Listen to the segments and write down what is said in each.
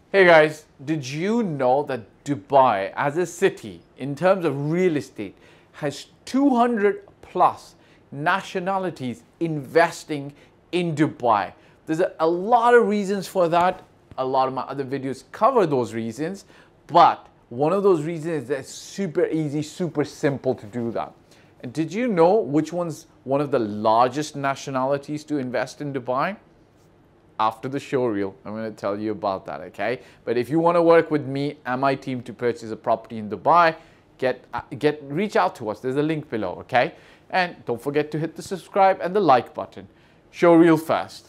Hey guys, did you know that Dubai as a city in terms of real estate has 200 plus nationalities investing in Dubai? There's a lot of reasons for that. A lot of my other videos cover those reasons, but one of those reasons is that it's super easy, super simple to do that. And did you know which one's one of the largest nationalities to invest in Dubai? After the show reel, I'm going to tell you about that, okay? But if you want to work with me and my team to purchase a property in Dubai, reach out to us. There's a link below, okay? And don't forget to hit the subscribe and the like button. Show reel first.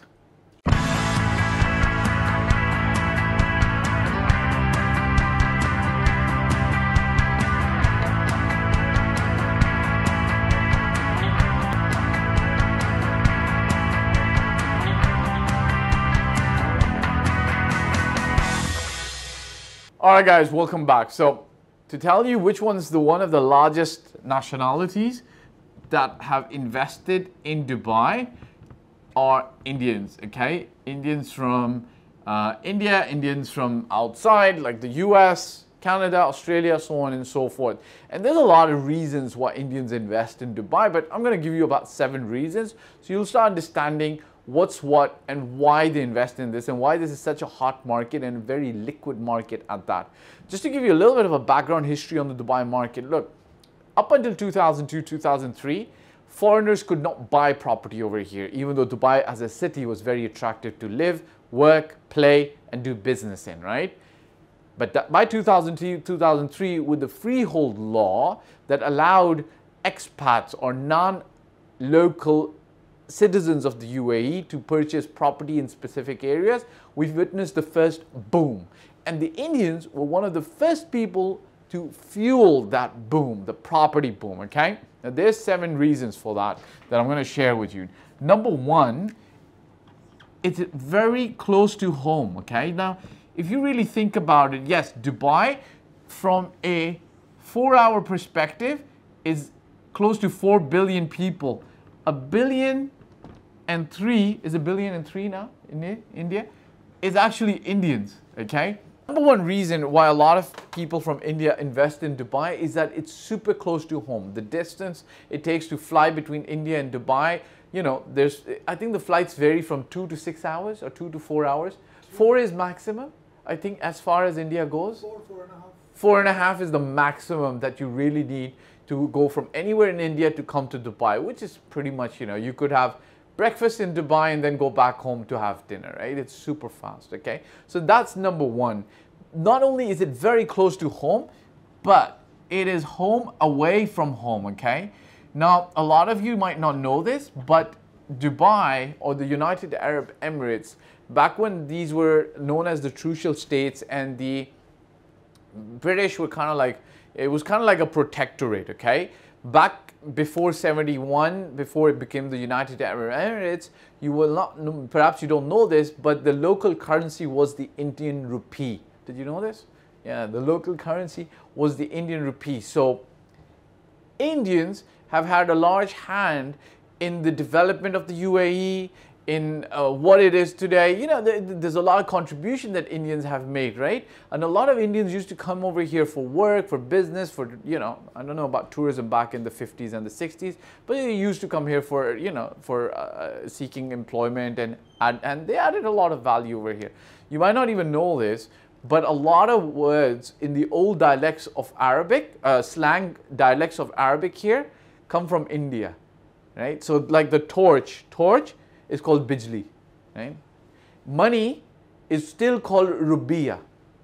All right, guys, welcome back. So to tell you which one's one of the largest nationalities that have invested in Dubai are Indians, okay? Indians from India, Indians from outside, like the US, Canada, Australia, so on and so forth. And there's a lot of reasons why Indians invest in Dubai, but I'm going to give you about 7 reasons. So you'll start understanding what's what and why they invest in this and why this is such a hot market and a very liquid market at that. Just to give you a little bit of a background history on the Dubai market, look, up until 2002, 2003, foreigners could not buy property over here, even though Dubai as a city was very attractive to live, work, play, and do business in, right? But by 2002, 2003, with the freehold law that allowed expats or non-local citizens of the UAE to purchase property in specific areas, we've witnessed the first boom. And the Indians were one of the first people to fuel that boom, the property boom, okay? Now there's 7 reasons for that I'm going to share with you. Number 1, it's very close to home, okay? Now, if you really think about it, yes, Dubai from a 4-hour perspective is close to 4 billion people. 1.3 billion is 1.3 billion now in India, is actually Indians, okay? Number 1 reason why a lot of people from India invest in Dubai is that it's super close to home. The distance it takes to fly between India and Dubai, you know, I think the flights vary from 2 to 6 hours or 2 to 4 hours. 4 is maximum, I think, as far as India goes. 4.5 is the maximum that you really need to go from anywhere in India to come to Dubai, which is pretty much, you know, you could have breakfast in Dubai and then go back home to have dinner, right? It's super fast, okay? So that's number 1. Not only is it very close to home, but it is home away from home, okay? Now, a lot of you might not know this, but Dubai or the United Arab Emirates, back when these were known as the Trucial States and the British were kind of like, it was kind of like a protectorate, okay? Back before 71, before it became the United Arab Emirates, you will not, perhaps you don't know this, but the local currency was the Indian rupee. Did you know this? Yeah, the local currency was the Indian rupee. So Indians have had a large hand in the development of the UAE, in what it is today. You know, there's a lot of contribution that Indians have made, right? And a lot of Indians used to come over here for work, for business, for, you know, I don't know about tourism back in the 50s and the 60s, but they used to come here for, you know, for seeking employment, and they added a lot of value over here. You might not even know this, but a lot of words in the old dialects of Arabic, slang dialects of Arabic here, come from India, right? So like the torch is called bijli, right? Money is still called rubiya,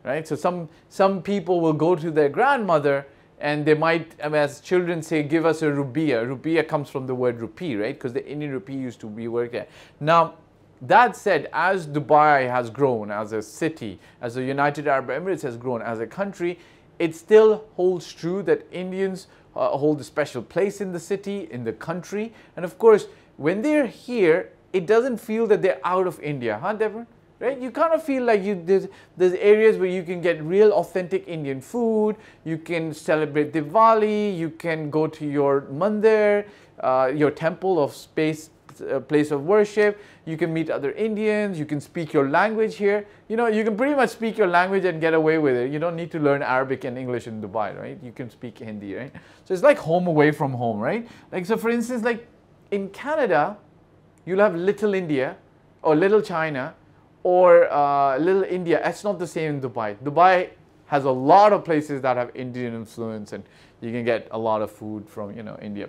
right? So some people will go to their grandmother and they might, I mean, as children say, give us a rubiya. Rubiya comes from the word rupee, right? Because the Indian rupee used to be worked there. Now, that said, as Dubai has grown as a city, as the United Arab Emirates has grown as a country, it still holds true that Indians hold a special place in the city, in the country. And of course, when they're here, it doesn't feel that they're out of India, huh, Devon? Right? You kind of feel like there's areas where you can get real authentic Indian food, you can celebrate Diwali, you can go to your mandir, your temple of space place of worship. You can meet other Indians. You can speak your language here. You know, you can pretty much speak your language and get away with it. You don't need to learn Arabic and English in Dubai, right? You can speak Hindi, right? So it's like home away from home, right? Like, so for instance, like in Canada, you'll have Little India or Little China or Little India. That's not the same in Dubai. Dubai has a lot of places that have Indian influence, and you can get a lot of food from, you know, India.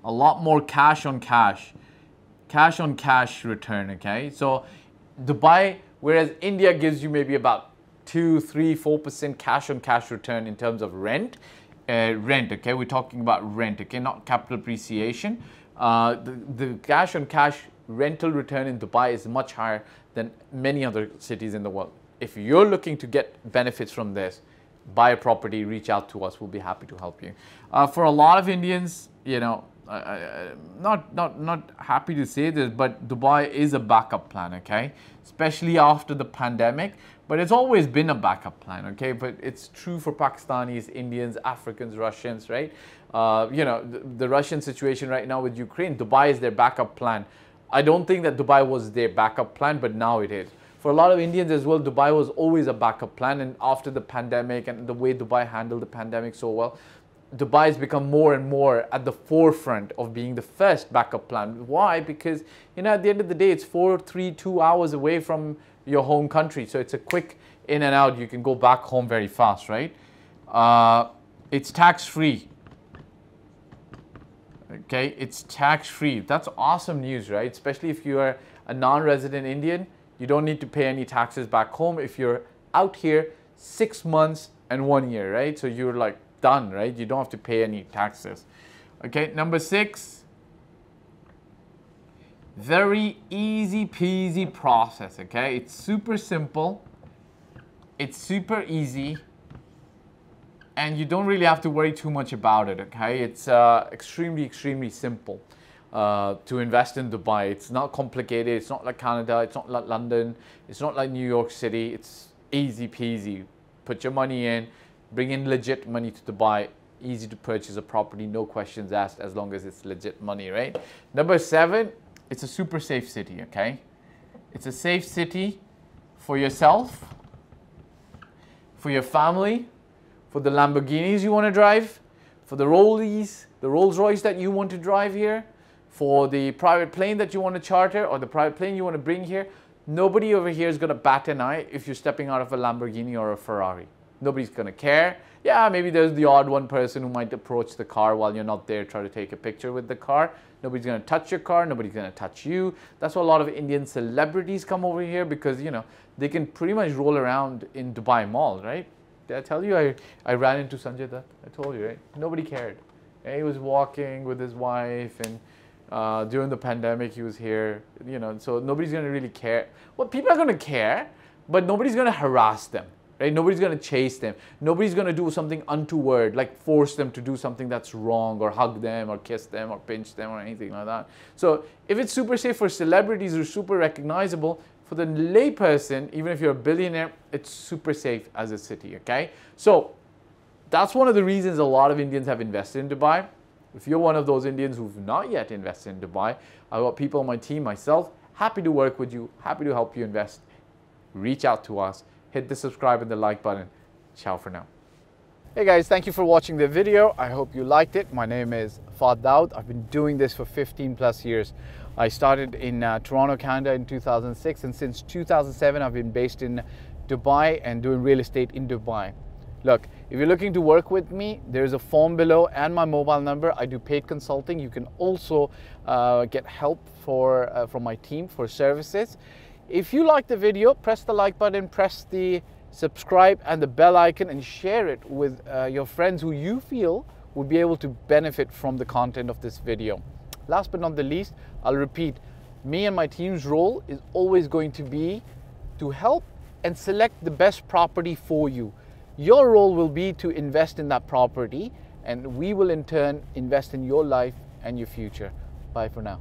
A lot more cash on cash return, okay? So Dubai, whereas India gives you maybe about 2, 3, 4% cash on cash return in terms of rent, okay? We're talking about rent, okay? Not capital appreciation. The cash on cash rental return in Dubai is much higher than many other cities in the world. If you're looking to get benefits from this, buy a property, reach out to us. We'll be happy to help you. For a lot of Indians, you know, not happy to say this, but Dubai is a backup plan, okay? Especially after the pandemic, but it's always been a backup plan, okay? But it's true for Pakistanis, Indians, Africans, Russians, right? You know, the Russian situation right now with Ukraine, Dubai is their backup plan. I don't think that Dubai was their backup plan, but now it is. For a lot of Indians as well, Dubai was always a backup plan, and after the pandemic and the way Dubai handled the pandemic so well, Dubai has become more and more at the forefront of being the first backup plan. Why? Because, you know, at the end of the day, it's 2 hours away from your home country. So it's a quick in and out. You can go back home very fast, right? It's tax-free. Okay, it's tax-free. That's awesome news, right? Especially if you are a non-resident Indian, you don't need to pay any taxes back home if you're out here 6 months and 1 year, right? So you're like done, right? You don't have to pay any taxes. Okay, number 6, very easy peasy process, okay? It's super simple, it's super easy, and you don't really have to worry too much about it, okay? It's extremely simple to invest in Dubai. It's not complicated. It's not like Canada. It's not like London. It's not like New York City. It's easy peasy. Put your money in, bring in legit money to Dubai. Easy to purchase a property, no questions asked, as long as it's legit money, right? Number 7, it's a super safe city, okay? It's a safe city for yourself, for your family, for the Lamborghinis you want to drive, for the Rolls Royce that you want to drive here, for the private plane that you want to charter or the private plane you want to bring here. Nobody over here is going to bat an eye if you're stepping out of a Lamborghini or a Ferrari. Nobody's going to care. Yeah, maybe there's the odd one person who might approach the car while you're not there, try to take a picture with the car. Nobody's going to touch your car. Nobody's going to touch you. That's why a lot of Indian celebrities come over here, because, you know, they can pretty much roll around in Dubai Mall, right? Did I tell you I ran into Sanjay Dutt? I told you, right? Nobody cared. He was walking with his wife, and during the pandemic he was here, you know, so nobody's going to really care. Well, people are going to care, but nobody's going to harass them, right? Nobody's going to chase them. Nobody's going to do something untoward, like force them to do something that's wrong, or hug them or kiss them or pinch them or anything like that. So if it's super safe for celebrities who are super recognizable, for the layperson, even if you're a billionaire, it's super safe as a city, okay? So that's one of the reasons a lot of Indians have invested in Dubai. If you're one of those Indians who've not yet invested in Dubai, I've got people on my team, myself, happy to work with you, happy to help you invest. Reach out to us, hit the subscribe and the like button. Ciao for now. Hey guys, thank you for watching the video. I hope you liked it. My name is Fahd Dawood. I've been doing this for 15 plus years. I started in Toronto, Canada in 2006, and since 2007 I've been based in Dubai and doing real estate in Dubai. Look, if you're looking to work with me, there's a form below and my mobile number. I do paid consulting. You can also get help from my team for services. If you like the video, press the like button, press the subscribe and the bell icon, and share it with your friends who you feel will be able to benefit from the content of this video. Last but not the least, I'll repeat, me and my team's role is always going to be to help and select the best property for you. Your role will be to invest in that property, and we will in turn invest in your life and your future. Bye for now.